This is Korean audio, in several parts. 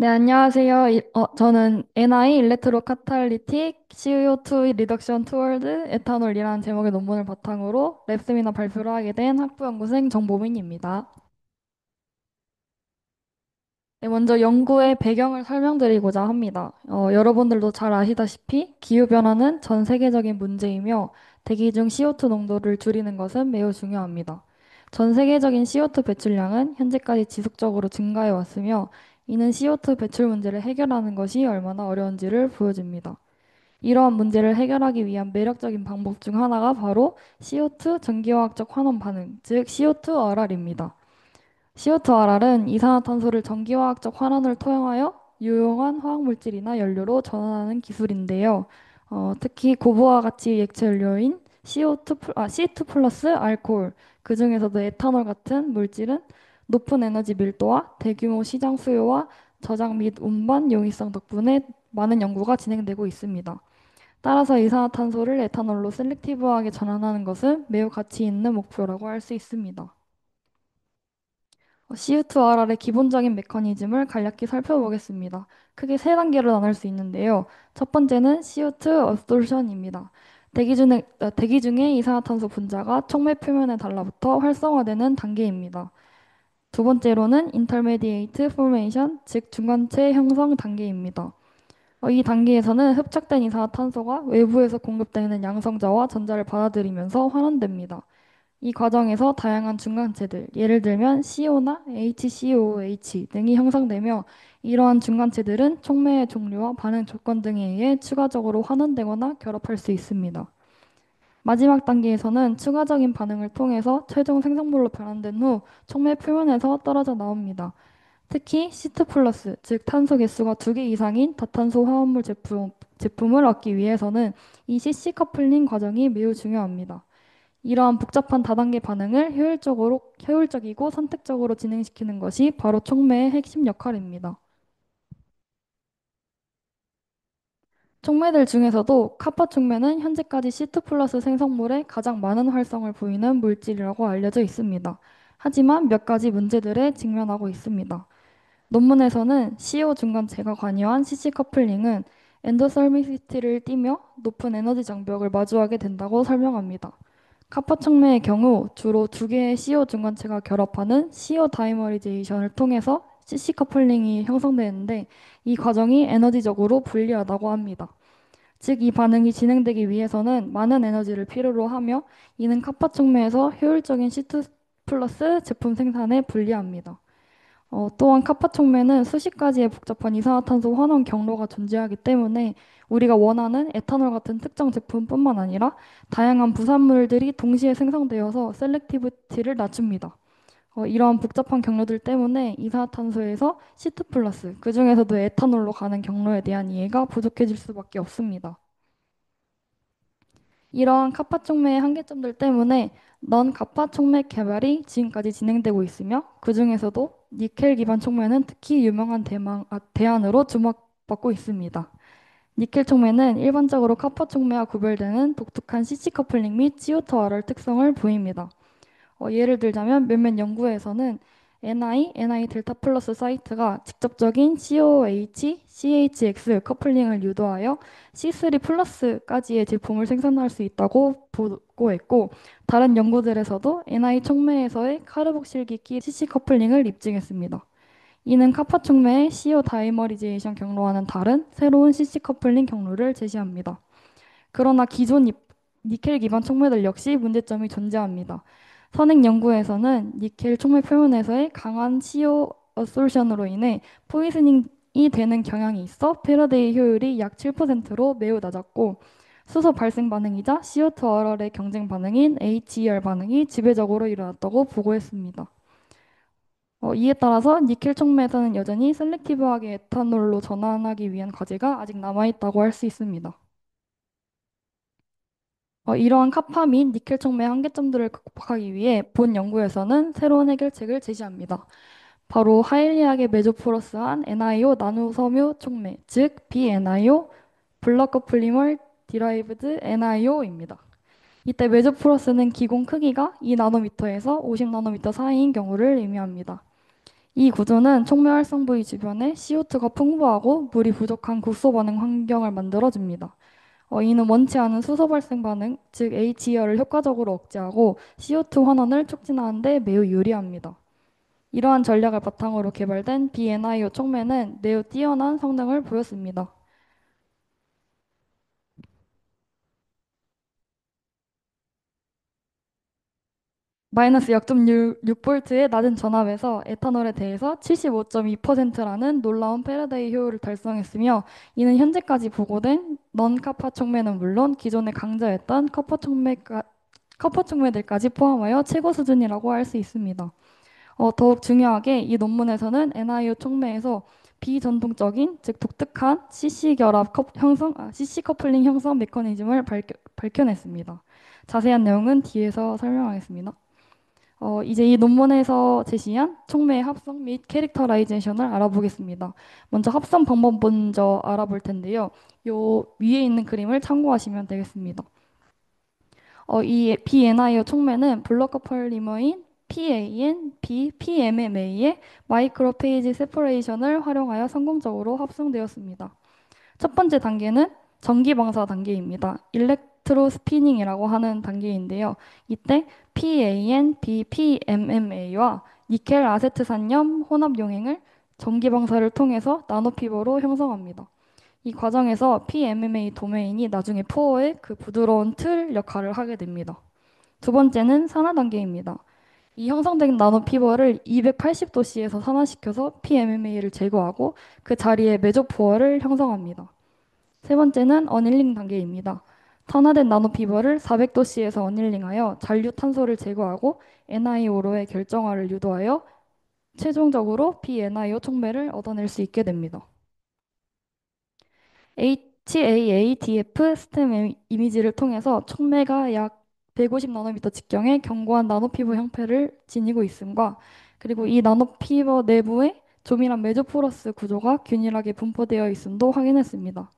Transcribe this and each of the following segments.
네, 안녕하세요. 저는 NI 일렉트로 카탈리틱 CO2 리덕션 투월드 에탄올이라는 제목의 논문을 바탕으로 랩세미나 발표를 하게 된 학부연구생 정보민입니다. 네, 먼저 연구의 배경을 설명드리고자 합니다. 여러분들도 잘 아시다시피 기후변화는 전 세계적인 문제이며 대기 중 CO2 농도를 줄이는 것은 매우 중요합니다. 전 세계적인 CO2 배출량은 현재까지 지속적으로 증가해 왔으며 이는 CO2 배출 문제를 해결하는 것이 얼마나 어려운지를 보여줍니다. 이러한 문제를 해결하기 위한 매력적인 방법 중 하나가 바로 CO2 전기화학적 환원 반응, 즉 CO2RR입니다. CO2RR은 이산화탄소를 전기화학적 환원을 통하여 유용한 화학물질이나 연료로 전환하는 기술인데요. 특히 고부와 가치 액체 연료인 C2 플러스 알코올, 그 중에서도 에탄올 같은 물질은 높은 에너지 밀도와 대규모 시장 수요와 저장 및 운반 용이성 덕분에 많은 연구가 진행되고 있습니다. 따라서 이산화탄소를 에탄올로 셀렉티브하게 전환하는 것은 매우 가치 있는 목표라고 할 수 있습니다. CO2RR의 기본적인 메커니즘을 간략히 살펴보겠습니다. 크게 세 단계로 나눌 수 있는데요. 첫 번째는 CO2 absorption입니다. 대기 중에 이산화탄소 분자가 촉매 표면에 달라붙어 활성화되는 단계입니다. 두 번째로는 intermediate formation, 즉 중간체 형성 단계입니다. 이 단계에서는 흡착된 이산화탄소가 외부에서 공급되는 양성자와 전자를 받아들이면서 환원됩니다. 이 과정에서 다양한 중간체들, 예를 들면 CO나 HCOH 등이 형성되며 이러한 중간체들은 촉매의 종류와 반응 조건 등에 의해 추가적으로 환원되거나 결합할 수 있습니다. 마지막 단계에서는 추가적인 반응을 통해서 최종 생성물로 변환된 후 촉매 표면에서 떨어져 나옵니다. 특히 시트 플러스, 즉 탄소 개수가 2개 이상인 다탄소 화합물 제품을 얻기 위해서는 이 CC 커플링 과정이 매우 중요합니다. 이러한 복잡한 다단계 반응을 효율적이고 선택적으로 진행시키는 것이 바로 촉매의 핵심 역할입니다. 촉매들 중에서도 카파 촉매는 현재까지 C2 플러스 생성물에 가장 많은 활성을 보이는 물질이라고 알려져 있습니다. 하지만 몇 가지 문제들에 직면하고 있습니다. 논문에서는 CO 중간체가 관여한 CC 커플링은 엔도설미시티를 띠며 높은 에너지 장벽을 마주하게 된다고 설명합니다. 카파 촉매의 경우 주로 두 개의 CO 중간체가 결합하는 CO 다이머리제이션을 통해서 CC 커플링이 형성되는데 이 과정이 에너지적으로 불리하다고 합니다. 즉, 이 반응이 진행되기 위해서는 많은 에너지를 필요로 하며 이는 카파 촉매에서 효율적인 C2 플러스 제품 생산에 불리합니다. 또한 카파 촉매는 수십 가지의 복잡한 이산화탄소 환원 경로가 존재하기 때문에 우리가 원하는 에탄올 같은 특정 제품뿐만 아니라 다양한 부산물들이 동시에 생성되어서 셀렉티비티를 낮춥니다. 이러한 복잡한 경로들 때문에 이산화탄소에서 C2 플러스, 그 중에서도 에탄올로 가는 경로에 대한 이해가 부족해질 수밖에 없습니다. 이러한 카파 촉매의 한계점들 때문에 넌 카파 촉매 개발이 지금까지 진행되고 있으며 그 중에서도 니켈 기반 촉매는 특히 유명한 대안으로 주목받고 있습니다. 니켈 촉매는 일반적으로 카파 촉매와 구별되는 독특한 CC 커플링 및 CO2RR 특성을 보입니다. 예를 들자면 몇몇 연구에서는 NI 델타 플러스 사이트가 직접적인 COH, CHX 커플링을 유도하여 C3 플러스까지의 제품을 생산할 수 있다고 보고했고, 다른 연구들에서도 NI 촉매에서의 카르복실기기 CC 커플링을 입증했습니다. 이는 카파 촉매의 CO 다이머리제이션 경로와는 다른 새로운 CC 커플링 경로를 제시합니다. 그러나 니켈 기반 촉매들 역시 문제점이 존재합니다. 선행 연구에서는 니켈 촉매 표면에서의 강한 CO 어솔션으로 인해 포이즈닝이 되는 경향이 있어 패러데이 효율이 약 7%로 매우 낮았고 수소 발생 반응이자 CO2RR의 경쟁 반응인 HER 반응이 지배적으로 일어났다고 보고했습니다. 이에 따라서 니켈 촉매에서는 여전히 셀렉티브하게 에탄올로 전환하기 위한 과제가 아직 남아있다고 할 수 있습니다. 이러한 카파 및 니켈 촉매의 한계점들을 극복하기 위해 본 연구에서는 새로운 해결책을 제시합니다. 바로 하일리하게 메조포러스한 NiO 나노섬유 촉매, 즉 BNiO 블럭 커플링을 디라이브드 NiO입니다. 이때 메조포러스는 기공 크기가 2나노미터에서 50나노미터 사이인 경우를 의미합니다. 이 구조는 촉매 활성 부위 주변에 CO2가 풍부하고 물이 부족한 국소 반응 환경을 만들어줍니다. 이는 원치 않은 수소 발생 반응, 즉 HER을 효과적으로 억제하고 CO2 환원을 촉진하는 데 매우 유리합니다. 이러한 전략을 바탕으로 개발된 BNIO 촉매는 매우 뛰어난 성능을 보였습니다. 마이너스 0.6V의 낮은 전압에서 에탄올에 대해서 75.2%라는 놀라운 패러데이 효율을 달성했으며, 이는 현재까지 보고된 넌카파 촉매는 물론 기존에 강조했던 커퍼 촉매들까지 포함하여 최고 수준이라고 할 수 있습니다. 더욱 중요하게 이 논문에서는 NIO 촉매에서 비전통적인, 즉 독특한 CC 커플링 형성 메커니즘을 밝혀냈습니다. 자세한 내용은 뒤에서 설명하겠습니다. 이제 이 논문에서 제시한 촉매의 합성 및 캐릭터라이제이션을 알아보겠습니다. 먼저 합성 방법 먼저 알아볼 텐데요. 요 위에 있는 그림을 참고하시면 되겠습니다. 이 BNIO 촉매는 블록커플리머인 PAN, PMMA의 마이크로 페이지 세퍼레이션을 활용하여 성공적으로 합성되었습니다. 첫 번째 단계는 전기 방사 단계입니다. 일렉트로 스피닝이라고 하는 단계인데요. 이때 PAN, BPMMA와 니켈 아세트산염 혼합 용행을 전기 방사를 통해서 나노피버로 형성합니다. 이 과정에서 PMMA 도메인이 나중에 포어의 그 부드러운 틀 역할을 하게 됩니다. 두 번째는 산화 단계입니다. 이 형성된 나노피버를 280도씨에서 산화시켜서 PMMA를 제거하고 그 자리에 메조포어를 형성합니다. 세 번째는 어닐링 단계입니다. 산화된 나노피버를 400도씨에서 어닐링하여 잔류 탄소를 제거하고 NiO로의 결정화를 유도하여 최종적으로 BNiO 촉매를 얻어낼 수 있게 됩니다. HAADF 스템 이미지를 통해서 촉매가 약 150 나노미터 직경의 견고한 나노피버 형태를 지니고 있음과, 그리고 이 나노피버 내부에 조밀한 메조포러스 구조가 균일하게 분포되어 있음도 확인했습니다.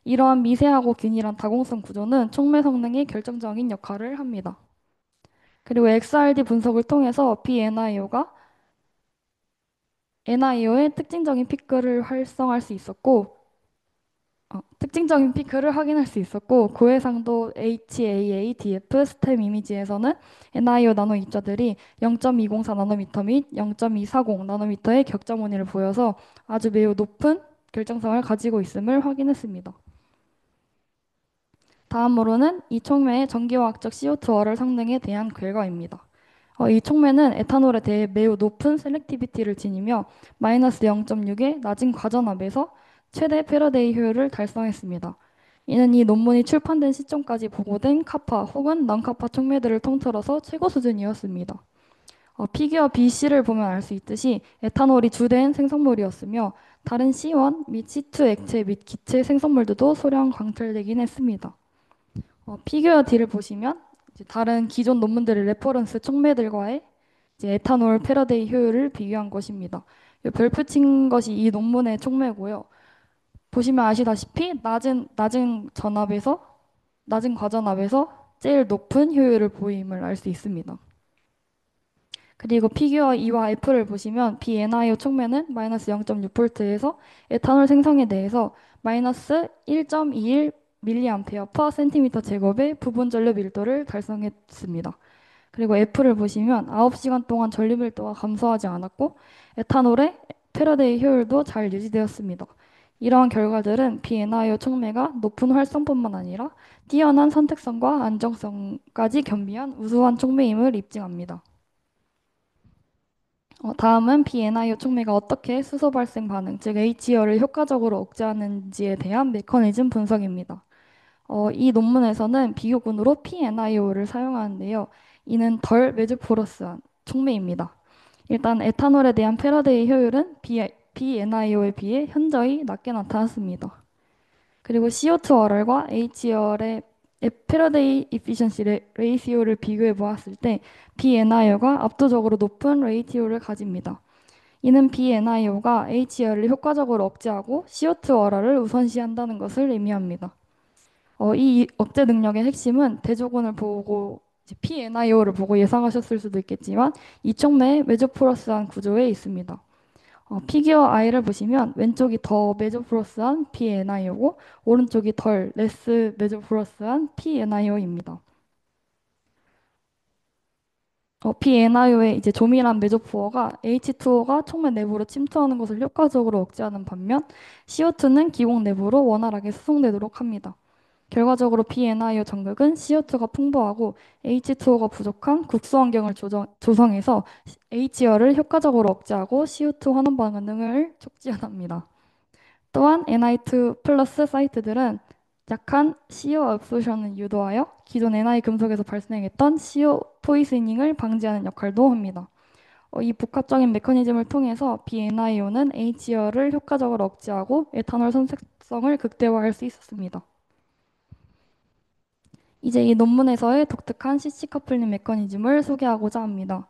이러한 미세하고 균일한 다공성 구조는 촉매 성능에 결정적인 역할을 합니다. 그리고 XRD 분석을 통해서 BNIO가 NIO의 특징적인 피크를 활성화할 수 있었고, 특징적인 피크를 확인할 수 있었고, 고해상도 HAADF 스템 이미지에서는 NIO 나노 입자들이 0.204 나노미터 및 0.240 나노미터의 격자 무늬를 보여서 아주 매우 높은 결정성을 가지고 있음을 확인했습니다. 다음으로는 이 촉매의 전기화학적 CO2월을 성능에 대한 결과입니다. 이 촉매는 에탄올에 대해 매우 높은 셀렉티비티를 지니며 마이너스 0.6의 낮은 과전압에서 최대 패러데이 효율을 달성했습니다. 이는 이 논문이 출판된 시점까지 보고된 카파 혹은 넌카파 촉매들을 통틀어서 최고 수준이었습니다. 피규어 BC를 보면 알 수 있듯이 에탄올이 주된 생성물이었으며 다른 C1 및 C2 액체 및 기체 생성물들도 소량 관찰되긴 했습니다. 피규어 D를 보시면 이제 다른 기존 논문들의 레퍼런스 촉매들과의 이제 에탄올 패러데이 효율을 비교한 것입니다. 이 별표 친 것이 이 논문의 촉매고요. 보시면 아시다시피 낮은 과전압에서 제일 높은 효율을 보임을 알 수 있습니다. 그리고 피규어 E와 F를 보시면 BNIO 촉매는 마이너스 0.6V에서 에탄올 생성에 대해서 마이너스 1.21 밀리암페어 퍼 센티미터 제곱의 부분 전류 밀도를 달성했습니다. 그리고 F를 보시면 9시간 동안 전류 밀도가 감소하지 않았고 에탄올의 패러데이 효율도 잘 유지되었습니다. 이러한 결과들은 BNIO 촉매가 높은 활성뿐만 아니라 뛰어난 선택성과 안정성까지 겸비한 우수한 촉매임을 입증합니다. 다음은 BNIO 촉매가 어떻게 수소 발생 반응, 즉 HER을 효과적으로 억제하는지에 대한 메커니즘 분석입니다. 이 논문에서는 비교군으로 PNIO를 사용하는데요. 이는 덜 메조포러스한 촉매입니다. 일단 에탄올에 대한 패러데이 효율은 BNIO에 비해 현저히 낮게 나타났습니다. 그리고 CO2RR과 HER의 패러데이 이피션시 레이시오를 비교해 보았을 때 BNIO가 압도적으로 높은 레이티오를 가집니다. 이는 BNIO가 HER을 효과적으로 억제하고 CO2RR을 우선시한다는 것을 의미합니다. 이 억제 능력의 핵심은 대조군을 보고 이제 PNIO를 보고 예상하셨을 수도 있겠지만 이 촉매에 메조포러스한 구조에 있습니다. 피규어 I를 보시면 왼쪽이 더 메조포러스한 PNIO고 오른쪽이 덜 레스 메조포러스한 PNIO입니다. PNIO의 이제 조밀한 메조포어가 H2O가 촉매 내부로 침투하는 것을 효과적으로 억제하는 반면 CO2는 기공 내부로 원활하게 수송되도록 합니다. 결과적으로 PNIO 전극은 CO2가 풍부하고 H2O가 부족한 국소 환경을 조성해서 H열을 효과적으로 억제하고 CO2 환원 반응을 촉진합니다. 또한 Ni2 플러스 사이트들은 약한 CO absorption을 유도하여 기존 Ni 금속에서 발생했던 CO 포이즈닝을 방지하는 역할도 합니다. 이 복합적인 메커니즘을 통해서 BNIO는 H열을 효과적으로 억제하고 에탄올 선택성을 극대화할 수 있었습니다. 이제 이 논문에서의 독특한 CC 커플링 메커니즘을 소개하고자 합니다.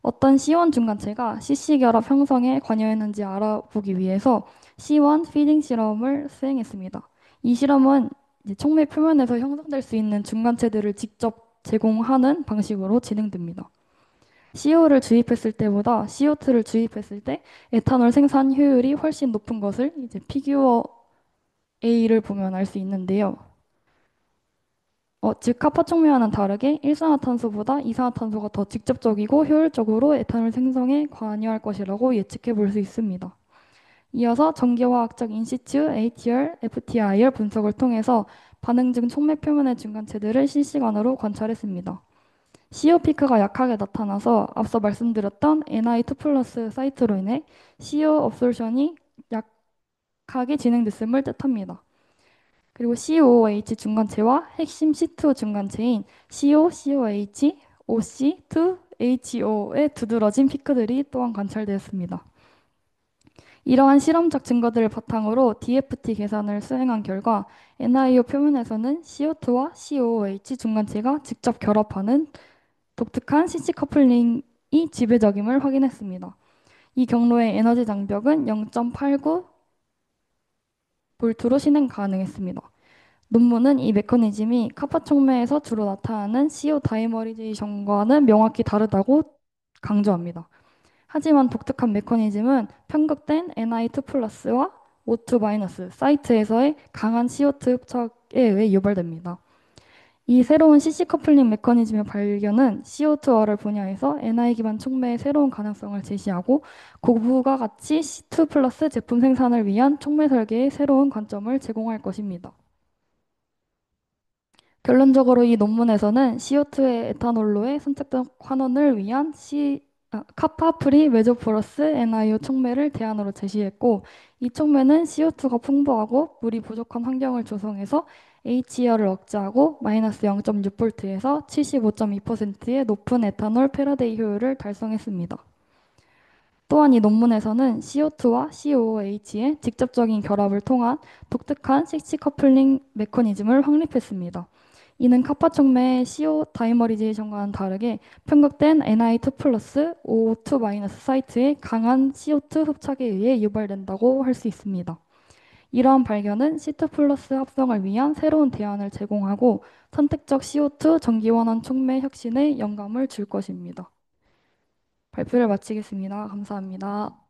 어떤 C1 중간체가 CC 결합 형성에 관여했는지 알아보기 위해서 C1 피딩 실험을 수행했습니다. 이 실험은 이제 촉매 표면에서 형성될 수 있는 중간체들을 직접 제공하는 방식으로 진행됩니다. CO를 주입했을 때보다 CO2를 주입했을 때 에탄올 생산 효율이 훨씬 높은 것을 이제 피규어 A를 보면 알 수 있는데요. 즉 카파 촉매와는 다르게 일산화탄소보다 이산화탄소가 더 직접적이고 효율적으로 에탄올 생성에 관여할 것이라고 예측해 볼 수 있습니다. 이어서 전기화학적 인시튜 ATR, FTIR 분석을 통해서 반응 중 촉매 표면의 중간체들을 실시간으로 관찰했습니다. CO 피크가 약하게 나타나서 앞서 말씀드렸던 Ni2 플러스 사이트로 인해 CO 업솔션이 약하게 진행됐음을 뜻합니다. 그리고 COOH 중간체와 핵심 C2 중간체인 CO, COH, OC2HO의 두드러진 피크들이 또한 관찰되었습니다. 이러한 실험적 증거들을 바탕으로 DFT 계산을 수행한 결과 NiO 표면에서는 CO2와 COOH 중간체가 직접 결합하는 독특한 CC 커플링이 지배적임을 확인했습니다. 이 경로의 에너지 장벽은 0.89 볼트로 실행 가능했습니다. 논문은 이 메커니즘이 카파 촉매에서 주로 나타나는 CO 다이머리제이션과는 명확히 다르다고 강조합니다. 하지만 독특한 메커니즘은 편극된 Ni2 플러스와 O2 마이너스 사이트에서의 강한 CO2 흡착에 의해 유발됩니다. 이 새로운 CC 커플링 메커니즘의 발견은 CO2화를 분야에서 Ni 기반 촉매의 새로운 가능성을 제시하고 고부가 가치 C2 플러스 제품 생산을 위한 촉매 설계의 새로운 관점을 제공할 것입니다. 결론적으로 이 논문에서는 CO2의 에탄올로의 선택적 환원을 위한 카파 프리 메조포러스 NiO 촉매를 대안으로 제시했고 이 촉매는 CO2가 풍부하고 물이 부족한 환경을 조성해서 HER을 억제하고 마이너스 0.6V에서 75.2%의 높은 에탄올 패러데이 효율을 달성했습니다. 또한 이 논문에서는 CO2와 COOH의 직접적인 결합을 통한 독특한 식시 커플링 메커니즘을 확립했습니다. 이는 카파 촉매의 CO 다이머리제이션과는 다르게 편극된 Ni2 플러스 O2 마이너스 사이트의 강한 CO2 흡착에 의해 유발된다고 할 수 있습니다. 이러한 발견은 C2 플러스 합성을 위한 새로운 대안을 제공하고 선택적 CO2 전기원원 촉매 혁신에 영감을 줄 것입니다. 발표를 마치겠습니다. 감사합니다.